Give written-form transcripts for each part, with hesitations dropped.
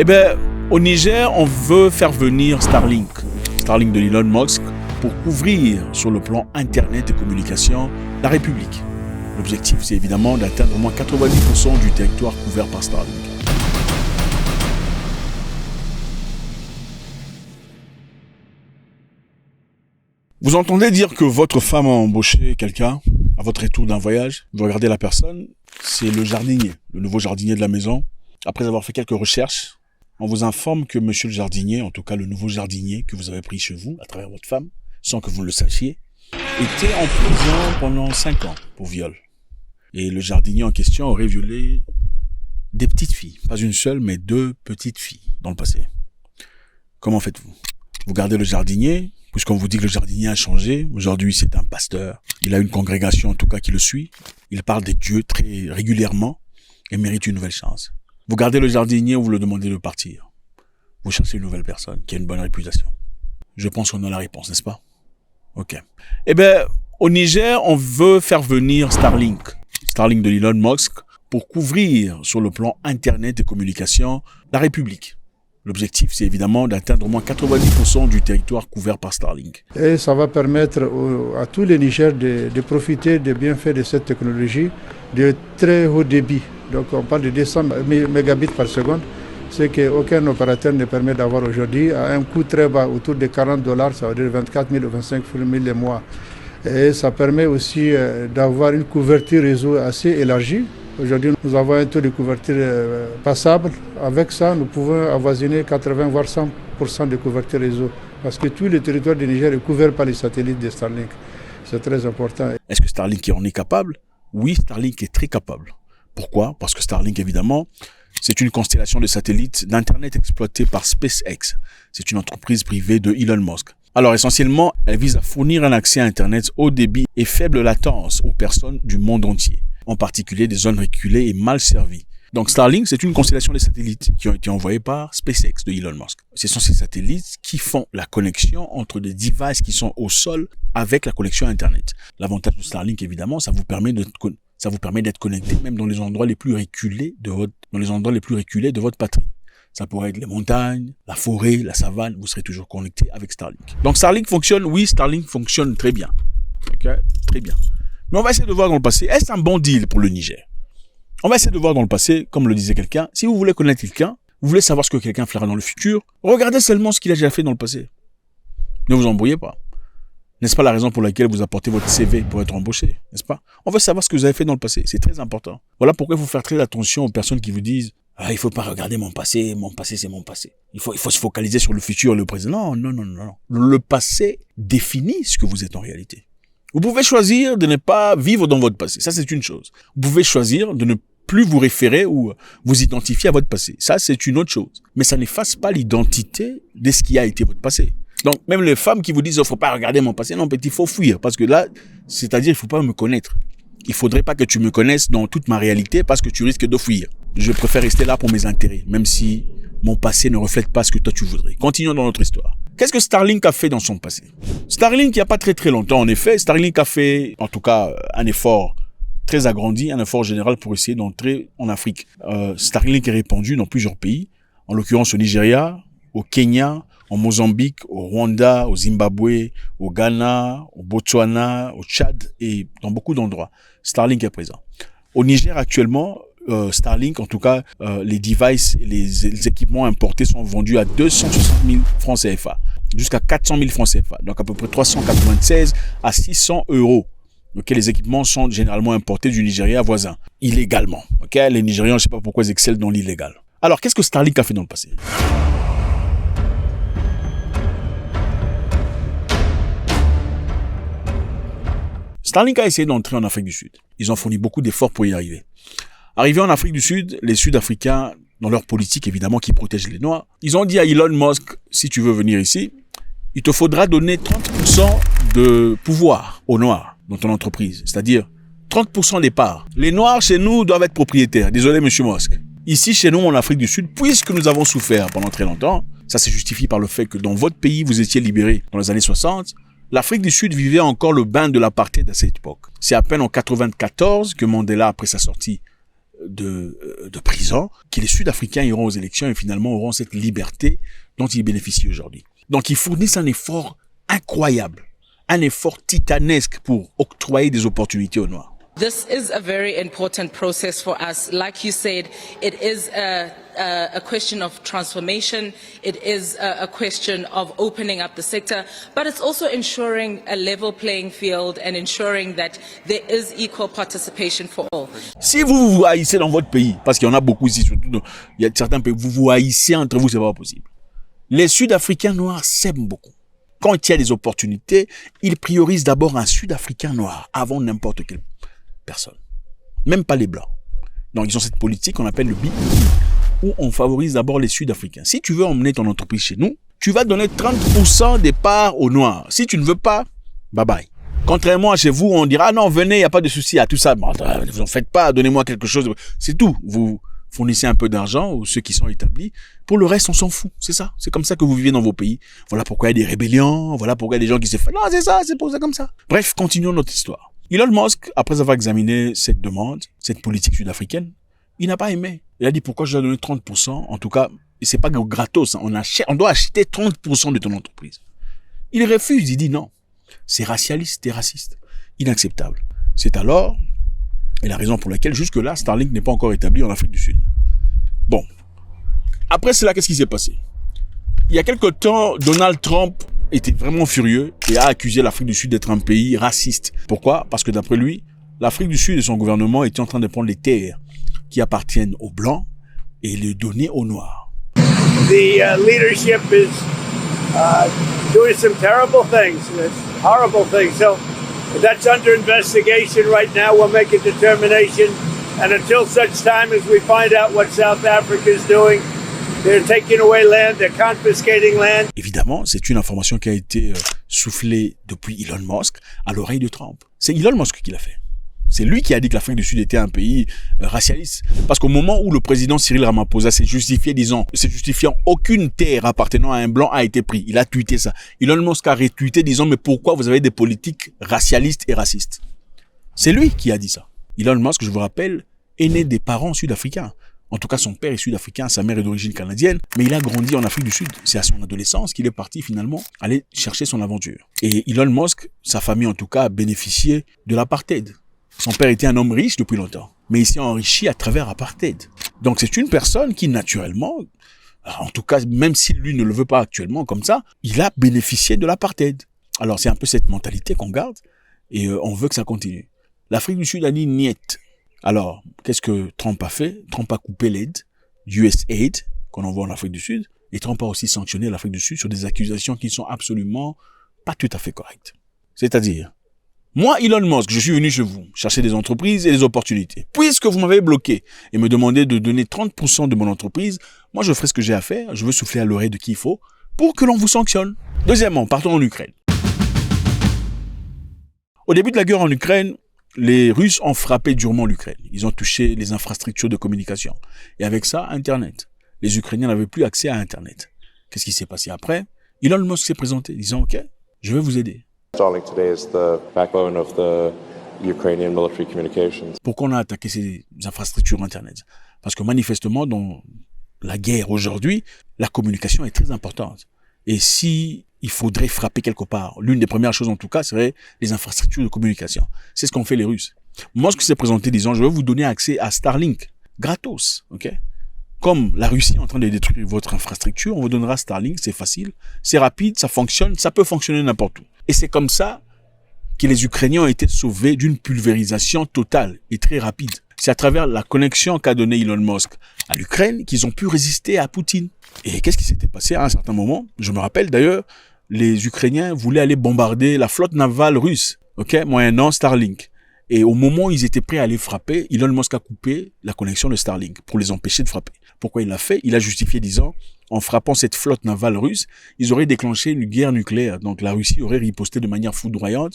Eh bien, au Niger, on veut faire venir Starlink de Elon Musk, pour couvrir sur le plan Internet et communication la République. L'objectif, c'est évidemment d'atteindre au moins 90% du territoire couvert par Starlink. Vous entendez dire que votre femme a embauché quelqu'un à votre retour d'un voyage. Vous regardez la personne, c'est le jardinier, le nouveau jardinier de la maison. Après avoir fait quelques recherches, on vous informe que monsieur le jardinier, en tout cas le nouveau jardinier que vous avez pris chez vous à travers votre femme, sans que vous ne le sachiez, était en prison pendant 5 ans pour viol. Et le jardinier en question aurait violé des petites filles. Pas une seule, mais 2 petites filles dans le passé. Comment faites-vous? Vous gardez le jardinier, puisqu'on vous dit que le jardinier a changé. Aujourd'hui, c'est un pasteur. Il a une congrégation, en tout cas, qui le suit. Il parle des dieux très régulièrement et mérite une nouvelle chance. Vous gardez le jardinier ou vous le demandez de partir. Vous cherchez une nouvelle personne qui a une bonne réputation. Je pense qu'on a la réponse, n'est-ce pas? Ok. Eh bien, au Niger, on veut faire venir Starlink de Elon Musk, pour couvrir sur le plan Internet et communication la République. L'objectif, c'est évidemment d'atteindre au moins 90% du territoire couvert par Starlink. Et ça va permettre à tous les Nigériens de profiter des bienfaits de cette technologie de très haut débit. Donc on parle de 200 mégabits par seconde, ce qu'aucun opérateur ne permet d'avoir aujourd'hui à un coût très bas, autour de $40, ça veut dire 24 000 ou 25 000 le mois. Et ça permet aussi d'avoir une couverture réseau assez élargie. Aujourd'hui, nous avons un taux de couverture passable. Avec ça, nous pouvons avoisiner 80 voire 100% de couverture réseau. Parce que tout le territoire du Niger est couvert par les satellites de Starlink. C'est très important. Est-ce que Starlink en est capable? Oui, Starlink est très capable. Pourquoi? Parce que Starlink, évidemment, c'est une constellation de satellites d'Internet exploitée par SpaceX. C'est une entreprise privée de Elon Musk. Alors essentiellement, elle vise à fournir un accès à Internet haut débit et faible latence aux personnes du monde entier, en particulier des zones reculées et mal servies. Donc Starlink, c'est une constellation de satellites qui ont été envoyés par SpaceX de Elon Musk. Ce sont ces satellites qui font la connexion entre des devices qui sont au sol avec la connexion Internet. L'avantage de Starlink, évidemment, ça vous permet d'être connecté même dans les endroits les plus reculés de votre patrie. Ça pourrait être les montagnes, la forêt, la savane, vous serez toujours connecté avec Starlink. Donc Starlink fonctionne, oui, Starlink fonctionne très bien. Ok, très bien. Mais on va essayer de voir dans le passé, est-ce un bon deal pour le Niger? On va essayer de voir dans le passé, comme le disait quelqu'un, si vous voulez connaître quelqu'un, vous voulez savoir ce que quelqu'un fera dans le futur, regardez seulement ce qu'il a déjà fait dans le passé. Ne vous embrouillez pas. N'est-ce pas la raison pour laquelle vous apportez votre CV pour être embauché, n'est-ce pas? On veut savoir ce que vous avez fait dans le passé, c'est très important. Voilà pourquoi il faut faire très attention aux personnes qui vous disent « Ah, il faut pas regarder mon passé c'est mon passé. Il faut se focaliser sur le futur et le présent. » Non. Le passé définit ce que vous êtes en réalité. Vous pouvez choisir de ne pas vivre dans votre passé, ça c'est une chose. Vous pouvez choisir de ne plus vous référer ou vous identifier à votre passé, ça c'est une autre chose. Mais ça n'efface pas l'identité de ce qui a été votre passé. Donc même les femmes qui vous disent « faut pas regarder mon passé », non, petit, il faut fuir, parce que là, c'est-à-dire il faut pas me connaître. Il faudrait pas que tu me connaisses dans toute ma réalité parce que tu risques de fuir. Je préfère rester là pour mes intérêts, même si mon passé ne reflète pas ce que toi tu voudrais. Continuons dans notre histoire. Qu'est-ce que Starlink a fait dans son passé? Starlink, il n'y a pas très longtemps, en effet, Starlink a fait, en tout cas, un effort très agrandi, un effort général pour essayer d'entrer en Afrique. Starlink est répandu dans plusieurs pays, en l'occurrence au Nigeria, au Kenya, en Mozambique, au Rwanda, au Zimbabwe, au Ghana, au Botswana, au Tchad et dans beaucoup d'endroits. Starlink est présent. Au Niger actuellement, Starlink, en tout cas, les devices et les équipements importés sont vendus à 260 000 francs CFA, jusqu'à 400 000 francs CFA, donc à peu près 396 à 600 €. Okay, les équipements sont généralement importés du Nigeria voisin, illégalement. Okay, les Nigérians, je ne sais pas pourquoi ils excellent dans l'illégal. Alors, qu'est-ce que Starlink a fait dans le passé? Starlink a essayé d'entrer en Afrique du Sud. Ils ont fourni beaucoup d'efforts pour y arriver. Arrivés en Afrique du Sud, les Sud-Africains, dans leur politique évidemment qui protège les Noirs, ils ont dit à Elon Musk, si tu veux venir ici, il te faudra donner 30% de pouvoir aux Noirs dans ton entreprise, c'est-à-dire 30% des parts. Les Noirs chez nous doivent être propriétaires. Désolé, monsieur Musk. Ici, chez nous, en Afrique du Sud, puisque nous avons souffert pendant très longtemps, ça se justifie par le fait que dans votre pays, vous étiez libérés dans les années 60, l'Afrique du Sud vivait encore le bain de l'apartheid à cette époque. C'est à peine en 94 que Mandela, après sa sortie de prison, que les Sud-Africains iront aux élections et finalement auront cette liberté dont ils bénéficient aujourd'hui. Donc ils fournissent un effort incroyable, un effort titanesque pour octroyer des opportunités aux Noirs. This is a very important process for us. Like you said, it is a question of transformation. It is a question of opening up the sector, but it's also ensuring a level playing field and ensuring that there is equal participation for all. Si vous vous haïssez dans votre pays, parce qu'il y en a beaucoup ici, surtout il y a certains pays, vous vous haïssez entre vous, c'est pas possible. Les Sud-Africains noirs s'aiment beaucoup. Quand il y a des opportunités, ils priorisent d'abord un Sud-Africain noir avant n'importe quelle personne. Même pas les Blancs. Donc, ils ont cette politique qu'on appelle le BEE, où on favorise d'abord les Sud-Africains. Si tu veux emmener ton entreprise chez nous, tu vas donner 30% des parts aux Noirs. Si tu ne veux pas, bye bye. Contrairement à chez vous, on dira, ah non, venez, il n'y a pas de souci à tout ça. Bon, vous en faites pas, donnez-moi quelque chose. C'est tout. Vous fournissez un peu d'argent aux ceux qui sont établis. Pour le reste, on s'en fout. C'est ça. C'est comme ça que vous vivez dans vos pays. Voilà pourquoi il y a des rébellions. Voilà pourquoi il y a des gens qui se font. Non, c'est ça, c'est pour ça comme ça. Bref, continuons notre histoire. Elon Musk, après avoir examiné cette demande, cette politique sud-africaine, il n'a pas aimé. Il a dit pourquoi je dois donner 30%. En tout cas, c'est pas gratos. On doit acheter 30% de ton entreprise. Il refuse. Il dit non. C'est racialiste et raciste. Inacceptable. C'est alors, et la raison pour laquelle jusque-là, Starlink n'est pas encore établi en Afrique du Sud. Bon. Après cela, qu'est-ce qui s'est passé? Il y a quelque temps, Donald Trump était vraiment furieux et a accusé l'Afrique du Sud d'être un pays raciste. Pourquoi? Parce que d'après lui, l'Afrique du Sud et son gouvernement étaient en train de prendre les terres qui appartiennent aux Blancs et les donner aux Noirs. The leadership is doing some terrible things, horrible things. So that's under investigation right now. We'll make a determination. And until such time as we find out what South Africa is doing, they're taking away land, they're confiscating land. Évidemment, c'est une information qui a été soufflée depuis Elon Musk à l'oreille de Trump. C'est Elon Musk qui l'a fait. C'est lui qui a dit que l'Afrique du Sud était un pays racialiste. Parce qu'au moment où le président Cyril Ramaphosa s'est justifiant aucune terre appartenant à un blanc a été pris. Il a tweeté ça. Elon Musk a retweeté disant mais pourquoi vous avez des politiques racialistes et racistes? C'est lui qui a dit ça. Elon Musk, je vous rappelle, est né des parents sud-africains. En tout cas, son père est sud-africain, sa mère est d'origine canadienne, mais il a grandi en Afrique du Sud. C'est à son adolescence qu'il est parti finalement aller chercher son aventure. Et Elon Musk, sa famille en tout cas, a bénéficié de l'apartheid. Son père était un homme riche depuis longtemps, mais il s'est enrichi à travers l'apartheid. Donc c'est une personne qui naturellement, en tout cas même si lui ne le veut pas actuellement comme ça, il a bénéficié de l'apartheid. Alors c'est un peu cette mentalité qu'on garde et on veut que ça continue. L'Afrique du Sud a dit niet. Alors qu'est-ce que Trump a fait? Trump a coupé l'aide, USAID, qu'on envoie en Afrique du Sud, et Trump a aussi sanctionné l'Afrique du Sud sur des accusations qui ne sont absolument pas tout à fait correctes. C'est-à-dire, moi, Elon Musk, je suis venu chez vous chercher des entreprises et des opportunités. Puisque vous m'avez bloqué et me demandé de donner 30% de mon entreprise, moi je ferai ce que j'ai à faire, je veux souffler à l'oreille de qui il faut pour que l'on vous sanctionne. Deuxièmement, partons en Ukraine. Au début de la guerre en Ukraine, les Russes ont frappé durement l'Ukraine. Ils ont touché les infrastructures de communication. Et avec ça, Internet. Les Ukrainiens n'avaient plus accès à Internet. Qu'est-ce qui s'est passé après? Elon Musk s'est présenté disant « Ok, je vais vous aider ». Starlink today is the backbone of the Ukrainian military communications. Pourquoi on a attaqué ces infrastructures Internet? Parce que manifestement, dans la guerre aujourd'hui, la communication est très importante. Et si il faudrait frapper quelque part, l'une des premières choses en tout cas serait les infrastructures de communication. C'est ce qu'ont fait les Russes. Musk s'est présenté disant, je vais vous donner accès à Starlink, gratos, ok? Comme la Russie est en train de détruire votre infrastructure, on vous donnera Starlink, c'est facile, c'est rapide, ça fonctionne, ça peut fonctionner n'importe où. Et c'est comme ça que les Ukrainiens ont été sauvés d'une pulvérisation totale et très rapide. C'est à travers la connexion qu'a donnée Elon Musk à l'Ukraine qu'ils ont pu résister à Poutine. Et qu'est-ce qui s'était passé à un certain moment? Je me rappelle d'ailleurs, les Ukrainiens voulaient aller bombarder la flotte navale russe, moyennant Starlink. Et au moment où ils étaient prêts à aller frapper, Elon Musk a coupé la connexion de Starlink pour les empêcher de frapper. Pourquoi il l'a fait? Il a justifié disant, en frappant cette flotte navale russe, ils auraient déclenché une guerre nucléaire. Donc la Russie aurait riposté de manière foudroyante,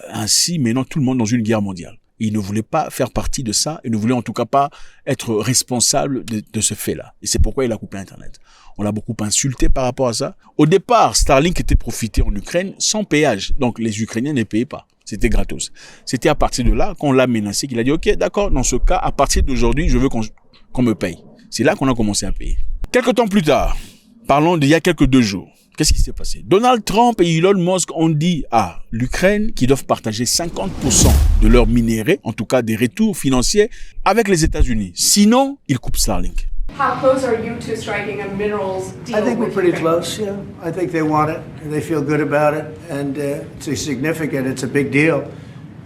ainsi menant tout le monde dans une guerre mondiale. Et il ne voulait pas faire partie de ça, il ne voulait en tout cas pas être responsable de ce fait-là. Et c'est pourquoi il a coupé Internet. On l'a beaucoup insulté par rapport à ça. Au départ, Starlink était profité en Ukraine sans péage. Donc les Ukrainiens ne payaient pas. C'était gratos. C'était à partir de là qu'on l'a menacé, qu'il a dit, OK, d'accord, dans ce cas, à partir d'aujourd'hui, je veux qu'on me paye. C'est là qu'on a commencé à payer. Quelques temps plus tard, parlons d'il y a quelques 2 jours. Qu'est-ce qui s'est passé? Donald Trump et Elon Musk ont dit à l'Ukraine qu'ils doivent partager 50% de leurs minéraux, en tout cas des retours financiers, avec les États-Unis. Sinon, ils coupent Starlink. How close are you to striking a minerals deal? I think we're with pretty Ukraine? close, yeah. I think they want it, and they feel good about it, and it's significant, it's a big deal,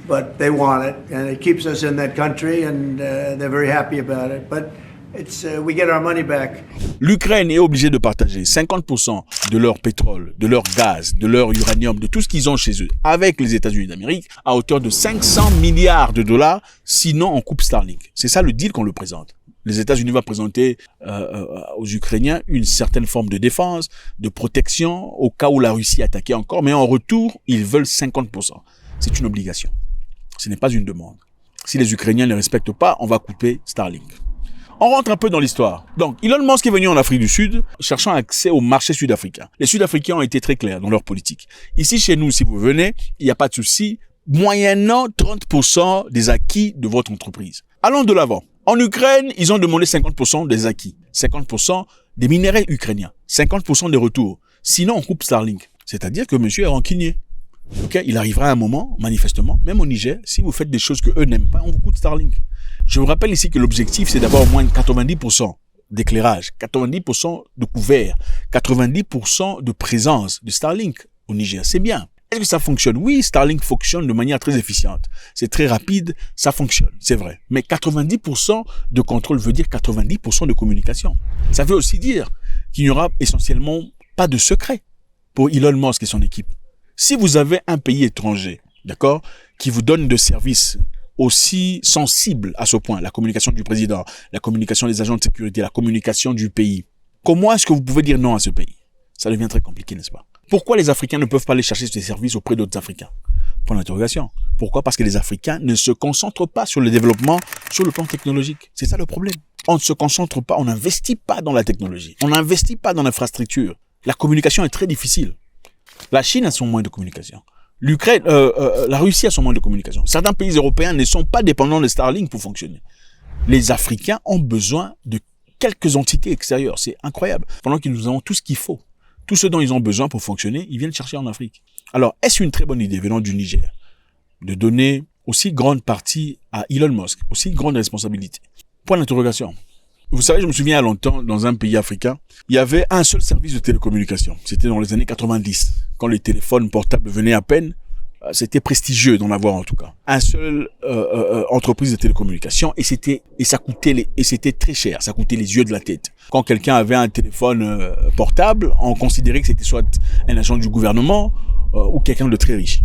but they want it, and it keeps us in that country, and they're very happy about it, but it's, we get our money back. L'Ukraine est obligée de partager 50% de leur pétrole, de leur gaz, de leur uranium, de tout ce qu'ils ont chez eux, avec les États-Unis d'Amérique, à hauteur de 500 milliards de dollars, sinon on coupe Starlink. C'est ça le deal qu'on le présente. Les États-Unis vont présenter aux Ukrainiens une certaine forme de défense, de protection, au cas où la Russie attaquait encore, mais en retour, ils veulent 50%. C'est une obligation. Ce n'est pas une demande. Si les Ukrainiens ne les respectent pas, on va couper Starlink. On rentre un peu dans l'histoire. Donc, Elon Musk est venu en Afrique du Sud, cherchant accès au marché sud-africain. Les Sud-Africains ont été très clairs dans leur politique. Ici, chez nous, si vous venez, il n'y a pas de souci, moyennant 30% des acquis de votre entreprise. Allons de l'avant. En Ukraine, ils ont demandé 50% des acquis, 50% des minéraux ukrainiens, 50% des retours. Sinon, on coupe Starlink. C'est-à-dire que monsieur est rancunier. Okay? Il arrivera un moment, manifestement, même au Niger, si vous faites des choses que eux n'aiment pas, on vous coupe Starlink. Je vous rappelle ici que l'objectif, c'est d'avoir au moins 90% d'éclairage, 90% de couvert, 90% de présence de Starlink au Niger. C'est bien. Est-ce que ça fonctionne? Oui, Starlink fonctionne de manière très efficiente. C'est très rapide, ça fonctionne, c'est vrai. Mais 90% de contrôle veut dire 90% de communication. Ça veut aussi dire qu'il n'y aura essentiellement pas de secret pour Elon Musk et son équipe. Si vous avez un pays étranger, d'accord, qui vous donne de services aussi sensibles à ce point, la communication du président, la communication des agents de sécurité, la communication du pays, comment est-ce que vous pouvez dire non à ce pays? Ça devient très compliqué, n'est-ce pas? Pourquoi les Africains ne peuvent pas aller chercher ces services auprès d'autres Africains? Point d'interrogation. Pourquoi? Parce que les Africains ne se concentrent pas sur le développement sur le plan technologique. C'est ça le problème. On ne se concentre pas, on n'investit pas dans la technologie. On n'investit pas dans l'infrastructure. La communication est très difficile. La Chine a son moyen de communication. L'Ukraine, la Russie a son moyen de communication. Certains pays européens ne sont pas dépendants de Starlink pour fonctionner. Les Africains ont besoin de quelques entités extérieures. C'est incroyable. Pendant que nous avons tout ce qu'il faut. Tout ce dont ils ont besoin pour fonctionner, ils viennent chercher en Afrique. Alors, est-ce une très bonne idée venant du Niger de donner aussi grande partie à Elon Musk, aussi grande responsabilité? Point d'interrogation. Vous savez, je me souviens il y a longtemps, dans un pays africain, il y avait un seul service de télécommunication. C'était dans les années 90. Quand les téléphones portables venaient à peine, c'était prestigieux d'en avoir en tout cas. Un seul entreprise de télécommunication et ça coûtait et c'était très cher. Ça coûtait les yeux de la tête. Quand quelqu'un avait un téléphone portable, on considérait que c'était soit un agent du gouvernement ou quelqu'un de très riche.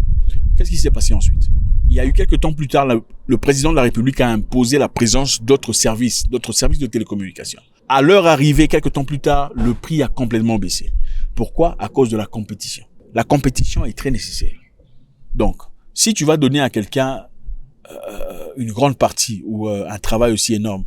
Qu'est-ce qui s'est passé ensuite? Il y a eu quelques temps plus tard, le président de la République a imposé la présence d'autres services de télécommunication. À leur arrivée, quelques temps plus tard, le prix a complètement baissé. Pourquoi? À cause de la compétition. La compétition est très nécessaire. Donc, si tu vas donner à quelqu'un une grande partie ou un travail aussi énorme,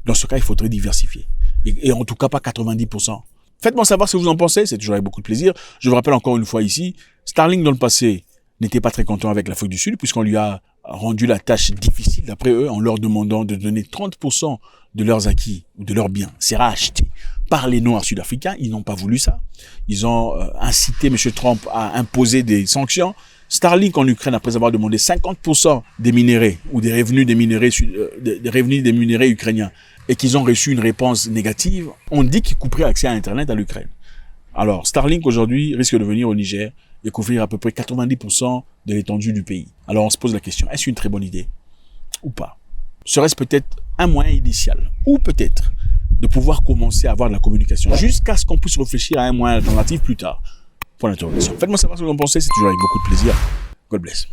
dans ce cas, il faudrait diversifier. Et en tout cas, pas 90%. Faites-moi savoir ce que vous en pensez, c'est toujours avec beaucoup de plaisir. Je vous rappelle encore une fois ici, Starlink dans le passé n'était pas très content avec l'Afrique du Sud, puisqu'on lui a rendu la tâche difficile, d'après eux, en leur demandant de donner 30% de leurs acquis ou de leurs biens. C'est racheté par les Noirs sud-africains. Ils n'ont pas voulu ça. Ils ont incité M. Trump à imposer des sanctions. Starlink en Ukraine, après avoir demandé 50% des minéraux ou des revenus des minéraux ukrainiens, et qu'ils ont reçu une réponse négative, on dit qu'ils couperaient accès à Internet à l'Ukraine. Alors, Starlink aujourd'hui risque de venir au Niger et couvrir à peu près 90% de l'étendue du pays. Alors, on se pose la question, est-ce une très bonne idée ou pas? Serait-ce peut-être un moyen initial ou peut-être de pouvoir commencer à avoir de la communication jusqu'à ce qu'on puisse réfléchir à un moyen alternatif plus tard? Point d'interrogation. Faites-moi savoir ce que vous en pensez, c'est toujours avec beaucoup de plaisir. God bless.